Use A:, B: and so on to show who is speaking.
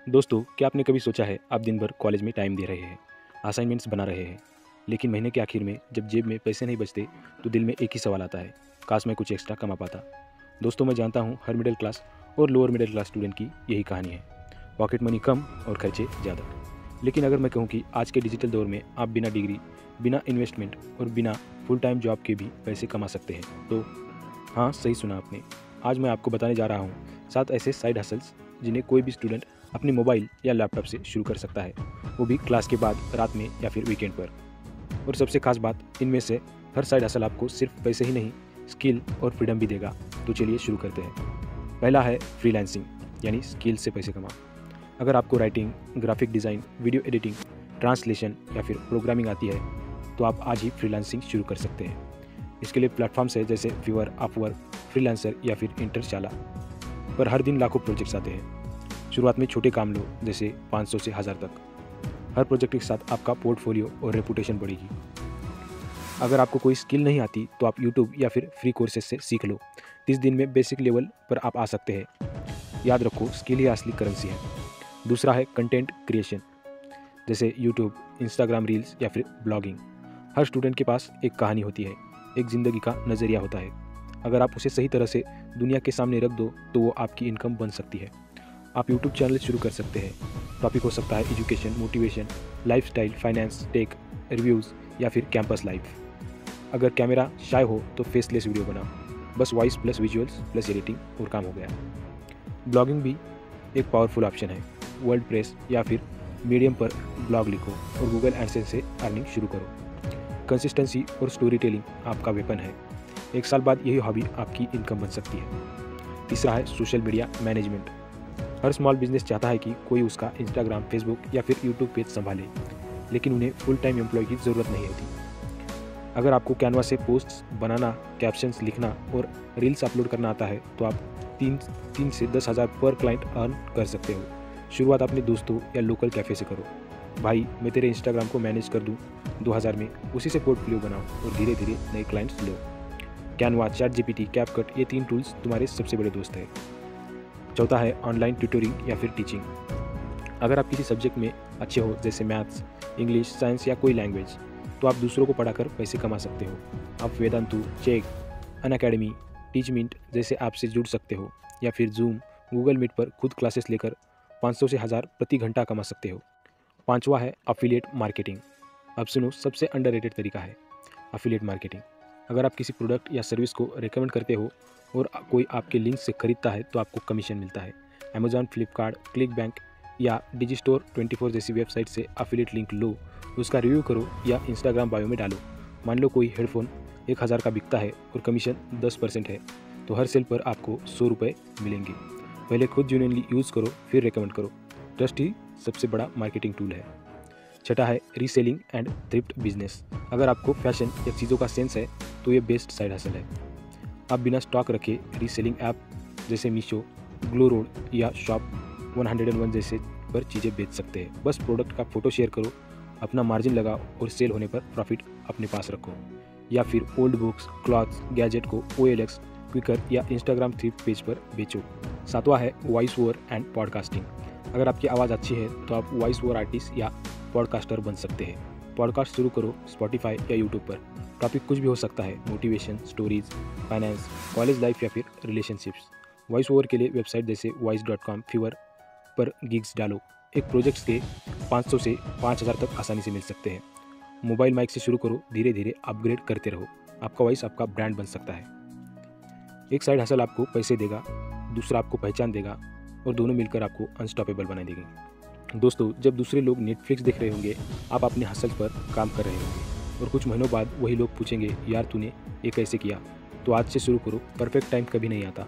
A: दोस्तों, क्या आपने कभी सोचा है आप दिन भर कॉलेज में टाइम दे रहे हैं, असाइनमेंट्स बना रहे हैं, लेकिन महीने के आखिर में जब जेब में पैसे नहीं बचते तो दिल में एक ही सवाल आता है, काश मैं कुछ एक्स्ट्रा कमा पाता। दोस्तों, मैं जानता हूँ हर मिडिल क्लास और लोअर मिडिल क्लास स्टूडेंट की यही कहानी है। पॉकेट मनी कम और खर्चे ज़्यादा। लेकिन अगर मैं कहूँ कि आज के डिजिटल दौर में आप बिना डिग्री, बिना इन्वेस्टमेंट और बिना फुल टाइम जॉब के भी पैसे कमा सकते हैं, तो हाँ, सही सुना आपने। आज मैं आपको बताने जा रहा हूँ 7 ऐसे साइड हसल्स जिन्हें कोई भी स्टूडेंट अपने मोबाइल या लैपटॉप से शुरू कर सकता है, वो भी क्लास के बाद, रात में या फिर वीकेंड पर। और सबसे खास बात, इनमें से हर साइड हसल आपको सिर्फ पैसे ही नहीं, स्किल और फ्रीडम भी देगा। तो चलिए शुरू करते हैं। पहला है फ्रीलांसिंग, यानी स्किल से पैसे कमा। अगर आपको writing, graphic design, video editing, translation या फिर प्रोग्रामिंग आती है तो आप आज ही फ्रीलांसिंग शुरू कर सकते हैं। इसके लिए प्लेटफॉर्म्स है जैसे फिवर, अपवर्क, फ्रीलांसर या फिर इंटरचाला। पर हर दिन लाखों प्रोजेक्ट्स आते हैं। शुरुआत में छोटे काम लो, जैसे 500 से 1000 तक। हर प्रोजेक्ट के साथ आपका पोर्टफोलियो और रेपुटेशन बढ़ेगी। अगर आपको कोई स्किल नहीं आती तो आप यूट्यूब या फिर फ्री कोर्सेज से सीख लो। 30 दिन में बेसिक लेवल पर आप आ सकते हैं। याद रखो, स्किल ही असली करेंसी है। दूसरा है कंटेंट क्रिएशन, जैसे यूट्यूब, इंस्टाग्राम रील्स या फिर ब्लॉगिंग। हर स्टूडेंट के पास एक कहानी होती है, एक ज़िंदगी का नज़रिया होता है। अगर आप उसे सही तरह से दुनिया के सामने रख दो तो वो आपकी इनकम बन सकती है। आप यूट्यूब चैनल शुरू कर सकते हैं। टॉपिक हो सकता है education, motivation, lifestyle, finance, tech, reviews या फिर कैंपस लाइफ। अगर कैमरा शाय हो तो फेसलेस वीडियो बनाओ, बस voice plus visuals plus editing और काम हो गया। ब्लॉगिंग भी एक पावरफुल ऑप्शन है। वर्डप्रेस या फिर मीडियम पर ब्लॉग लिखो और गूगल एडसेंस से अर्निंग शुरू करो। कंसिस्टेंसी और स्टोरी टेलिंग आपका वेपन है। 1 साल बाद यही हॉबी आपकी इनकम बन सकती है। तीसरा है सोशल मीडिया मैनेजमेंट। हर स्मॉल बिजनेस चाहता है कि कोई उसका इंस्टाग्राम, फेसबुक या फिर यूट्यूब पेज संभाले, लेकिन उन्हें फुल टाइम एम्प्लॉय की ज़रूरत नहीं होती। अगर आपको कैनवा से पोस्ट्स बनाना, कैप्शंस लिखना और रील्स अपलोड करना आता है तो आप 3 से 10,000 पर क्लाइंट अर्न कर सकते हो। शुरुआत अपने दोस्तों या लोकल कैफ़े से करो। भाई, मैं तेरे इंस्टाग्राम को मैनेज कर दूँ 2000 में, उसी से पोर्टफोलियो बनाओ और धीरे धीरे नए क्लाइंट्स लो। कैनवा, ChatGPT, कैपकट, ये 3 टूल्स तुम्हारे सबसे बड़े दोस्त हैं। चौथा है ऑनलाइन ट्यूटरिंग या फिर टीचिंग। अगर आप किसी सब्जेक्ट में अच्छे हो, जैसे मैथ्स, इंग्लिश, साइंस या कोई लैंग्वेज, तो आप दूसरों को पढ़ाकर पैसे कमा सकते हो। आप वेदांतु, चेक, अनअकैडमी, टीचमिंट जैसे ऐप से जुड़ सकते हो या फिर जूम, गूगल मीट पर खुद क्लासेस लेकर 500 से 1000 प्रति घंटा कमा सकते हो। पांचवा है अफिलिएट मार्केटिंग। अब सुनो, सबसे अंडररेटेड तरीका है अफिलिएट मार्केटिंग। अगर आप किसी प्रोडक्ट या सर्विस को रेकमेंड करते हो और कोई आपके लिंक से खरीदता है तो आपको कमीशन मिलता है। अमेजॉन, फ्लिपकार्ट, क्लिक बैंक या डिजिस्टोर 24 जैसी वेबसाइट से अफिलिएट लिंक लो, उसका रिव्यू करो या इंस्टाग्राम बायो में डालो। मान लो कोई हेडफोन 1000 का बिकता है और कमीशन 10% है, तो हर सेल पर आपको 100 रुपये मिलेंगे। पहले खुद जेन्युइनली यूज़ करो, फिर रिकमेंड करो। ट्रस्ट ही सबसे बड़ा मार्केटिंग टूल है। छठा है रीसेलिंग एंड थ्रिफ्ट बिजनेस। अगर आपको फैशन या चीज़ों का सेंस है तो ये बेस्ट साइड हसल है। आप बिना स्टॉक रखे रीसेलिंग ऐप जैसे मीशो, ग्लो रोड या शॉप 101 जैसे पर चीज़ें बेच सकते हैं। बस प्रोडक्ट का फोटो शेयर करो, अपना मार्जिन लगाओ और सेल होने पर प्रॉफिट अपने पास रखो। या फिर ओल्ड बुक्स, क्लॉथ्स, गैजेट को OLX, क्विकर या इंस्टाग्राम थ्रिफ्ट पेज पर बेचो। सातवां है वॉइस ओवर एंड पॉडकास्टिंग। अगर आपकी आवाज़ अच्छी है तो आप वॉइस ओवर आर्टिस्ट या पॉडकास्टर बन सकते हैं। पॉडकास्ट शुरू करो स्पॉटिफाई या यूट्यूब पर। टॉपिक कुछ भी हो सकता है, motivation, stories, finance, college life या फिर रिलेशनशिप्स। वॉइस ओवर के लिए वेबसाइट जैसे voice.com, फिवर पर गिग्स डालो। एक प्रोजेक्ट्स के 500 से 5000 तक आसानी से मिल सकते हैं। मोबाइल माइक से शुरू करो, धीरे धीरे अपग्रेड करते रहो। आपका वॉइस आपका ब्रांड बन सकता है। एक साइड हसल आपको पैसे देगा, दूसरा आपको पहचान देगा और दोनों मिलकर आपको अनस्टॉपेबल बना देंगे। दोस्तों, जब दूसरे लोग नेटफ्लिक्स देख रहे होंगे, आप अपने हसल पर काम कर रहे होंगे और कुछ महीनों बाद वही लोग पूछेंगे, यार तूने ये कैसे किया? तो आज से शुरू करो। परफेक्ट टाइम कभी नहीं आता।